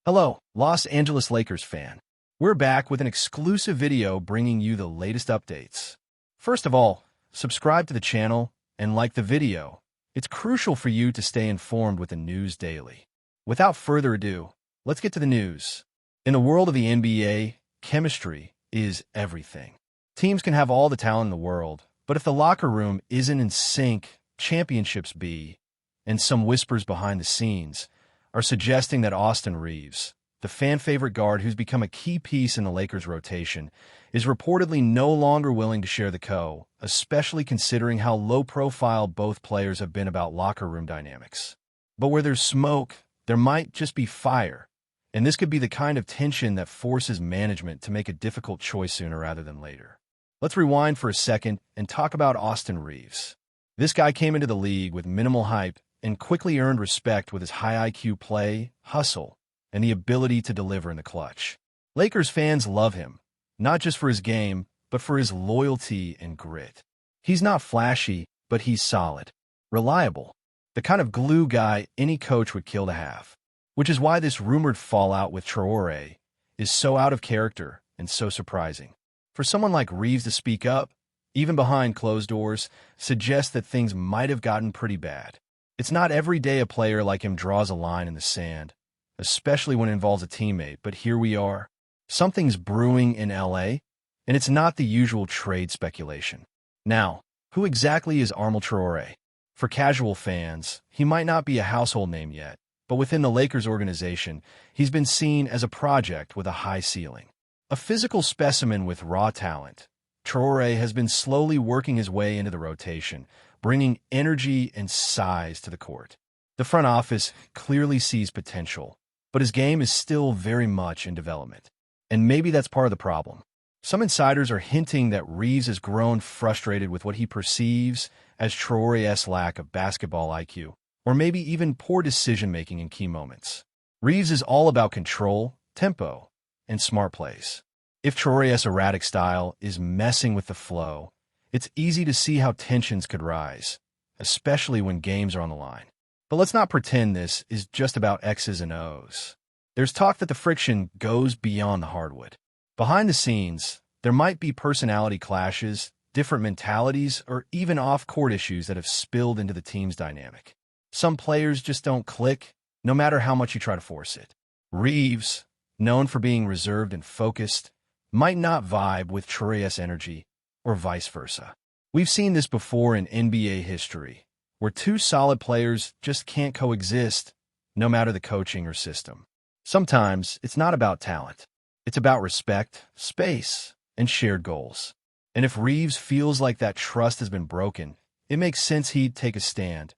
Hello, Los Angeles Lakers fan. We're back with an exclusive video bringing you the latest updates. First of all, subscribe to the channel and like the video. It's crucial for you to stay informed with the news daily. Without further ado, let's get to the news. In the world of the NBA, chemistry is everything. Teams can have all the talent in the world, but if the locker room isn't in sync, championships be. And some whispers behind the scenes are suggesting that Austin Reaves, the fan-favorite guard who's become a key piece in the Lakers' rotation, is reportedly no longer willing to share the especially considering how low-profile both players have been about locker room dynamics. But where there's smoke, there might just be fire, and this could be the kind of tension that forces management to make a difficult choice sooner rather than later. Let's rewind for a second and talk about Austin Reaves. This guy came into the league with minimal hype and quickly earned respect with his high IQ play, hustle, and the ability to deliver in the clutch. Lakers fans love him, not just for his game, but for his loyalty and grit. He's not flashy, but he's solid, reliable, the kind of glue guy any coach would kill to have, which is why this rumored fallout with Traore is so out of character and so surprising. For someone like Reaves to speak up, even behind closed doors, suggests that things might have gotten pretty bad. It's not every day a player like him draws a line in the sand, especially when it involves a teammate, but here we are. Something's brewing in LA, and it's not the usual trade speculation. Now, who exactly is Armel Traore? For casual fans, he might not be a household name yet, but within the Lakers organization, he's been seen as a project with a high ceiling. A physical specimen with raw talent, Traore has been slowly working his way into the rotation, bringing energy and size to the court. The front office clearly sees potential, but his game is still very much in development. And maybe that's part of the problem. Some insiders are hinting that Reaves has grown frustrated with what he perceives as Traore's lack of basketball IQ, or maybe even poor decision-making in key moments. Reaves is all about control, tempo, and smart plays. If Traore's erratic style is messing with the flow, it's easy to see how tensions could rise, especially when games are on the line. But let's not pretend this is just about X's and O's. There's talk that the friction goes beyond the hardwood. Behind the scenes, there might be personality clashes, different mentalities, or even off-court issues that have spilled into the team's dynamic. Some players just don't click, no matter how much you try to force it. Reaves, known for being reserved and focused, might not vibe with Traore's energy, or vice versa. We've seen this before in NBA history, where two solid players just can't coexist, no matter the coaching or system. Sometimes it's not about talent. It's about respect, space, and shared goals. And if Reaves feels like that trust has been broken, it makes sense he'd take a stand,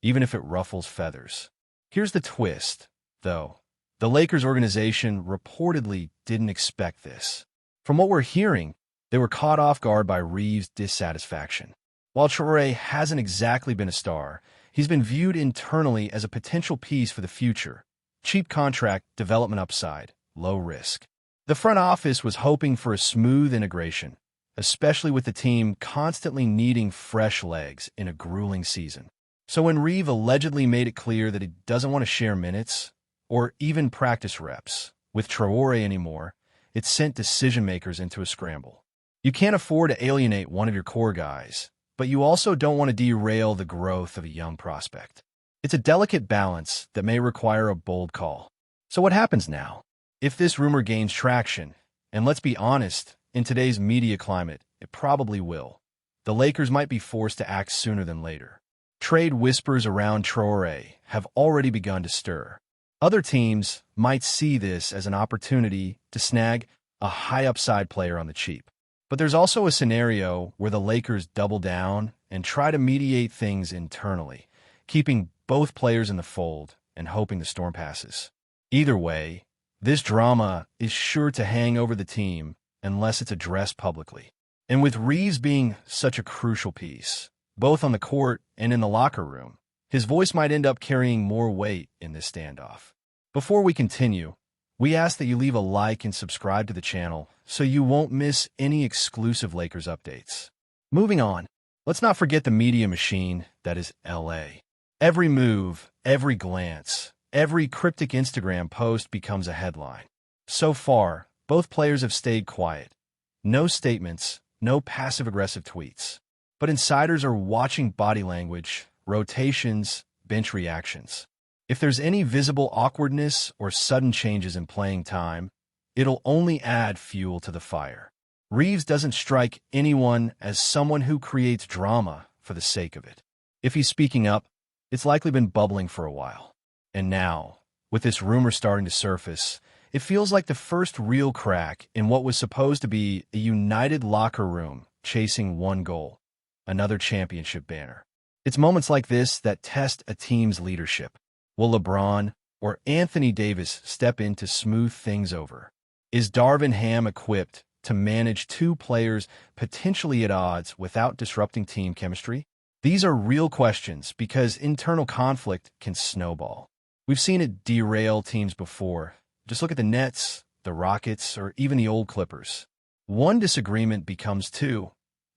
even if it ruffles feathers. Here's the twist, though. The Lakers organization reportedly didn't expect this. From what we're hearing, they were caught off guard by Reaves' dissatisfaction. While Traore hasn't exactly been a star, he's been viewed internally as a potential piece for the future. Cheap contract, development upside, low risk. The front office was hoping for a smooth integration, especially with the team constantly needing fresh legs in a grueling season. So when Reaves allegedly made it clear that he doesn't want to share minutes or even practice reps with Traore anymore, it sent decision-makers into a scramble. You can't afford to alienate one of your core guys, but you also don't want to derail the growth of a young prospect. It's a delicate balance that may require a bold call. So what happens now? If this rumor gains traction, and let's be honest, in today's media climate, it probably will, the Lakers might be forced to act sooner than later. Trade whispers around Traore have already begun to stir. Other teams might see this as an opportunity to snag a high-upside player on the cheap. But there's also a scenario where the Lakers double down and try to mediate things internally, keeping both players in the fold and hoping the storm passes. Either way, this drama is sure to hang over the team unless it's addressed publicly. And with Reaves being such a crucial piece, both on the court and in the locker room, his voice might end up carrying more weight in this standoff. Before we continue, we ask that you leave a like and subscribe to the channel so you won't miss any exclusive Lakers updates. Moving on, let's not forget the media machine that is LA. Every move, every glance, every cryptic Instagram post becomes a headline. So far, both players have stayed quiet. No statements, no passive-aggressive tweets. But insiders are watching body language, rotations, bench reactions. If there's any visible awkwardness or sudden changes in playing time, it'll only add fuel to the fire. Reaves doesn't strike anyone as someone who creates drama for the sake of it. If he's speaking up, it's likely been bubbling for a while. And now, with this rumor starting to surface, it feels like the first real crack in what was supposed to be a united locker room chasing one goal, another championship banner. It's moments like this that test a team's leadership. Will LeBron or Anthony Davis step in to smooth things over? Is Darvin Ham equipped to manage two players potentially at odds without disrupting team chemistry? These are real questions because internal conflict can snowball. We've seen it derail teams before. Just look at the Nets, the Rockets, or even the old Clippers. One disagreement becomes two,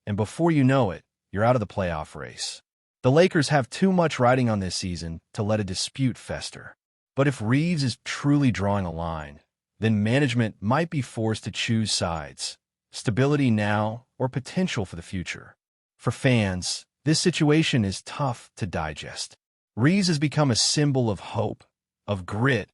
and before you know it, you're out of the playoff race. The Lakers have too much riding on this season to let a dispute fester. But if Reaves is truly drawing a line, then management might be forced to choose sides, stability now or potential for the future. For fans, this situation is tough to digest. Reaves has become a symbol of hope, of grit,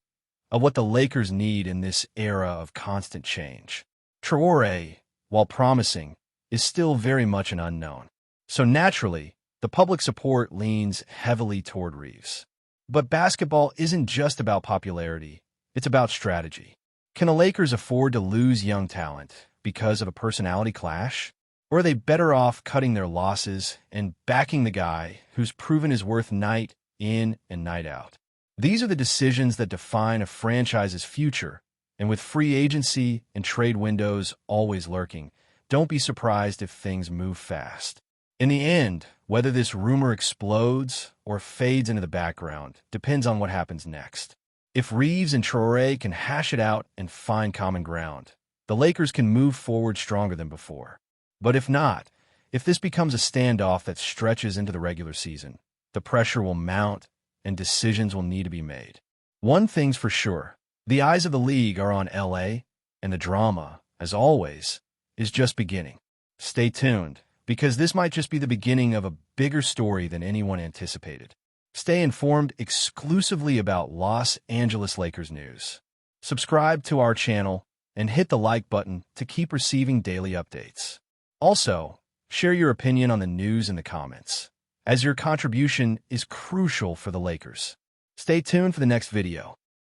of what the Lakers need in this era of constant change. Traore, while promising, is still very much an unknown. So naturally, the public support leans heavily toward Reaves. But basketball isn't just about popularity, it's about strategy. Can the Lakers afford to lose young talent because of a personality clash? Or are they better off cutting their losses and backing the guy who's proven his worth night in and night out? These are the decisions that define a franchise's future, and with free agency and trade windows always lurking, don't be surprised if things move fast. In the end, whether this rumor explodes or fades into the background depends on what happens next. If Reaves and Traore can hash it out and find common ground, the Lakers can move forward stronger than before. But if not, if this becomes a standoff that stretches into the regular season, the pressure will mount and decisions will need to be made. One thing's for sure, the eyes of the league are on LA, and the drama, as always, is just beginning. Stay tuned, because this might just be the beginning of a bigger story than anyone anticipated. Stay informed exclusively about Los Angeles Lakers news. Subscribe to our channel and hit the like button to keep receiving daily updates. Also, share your opinion on the news in the comments, as your contribution is crucial for the Lakers. Stay tuned for the next video.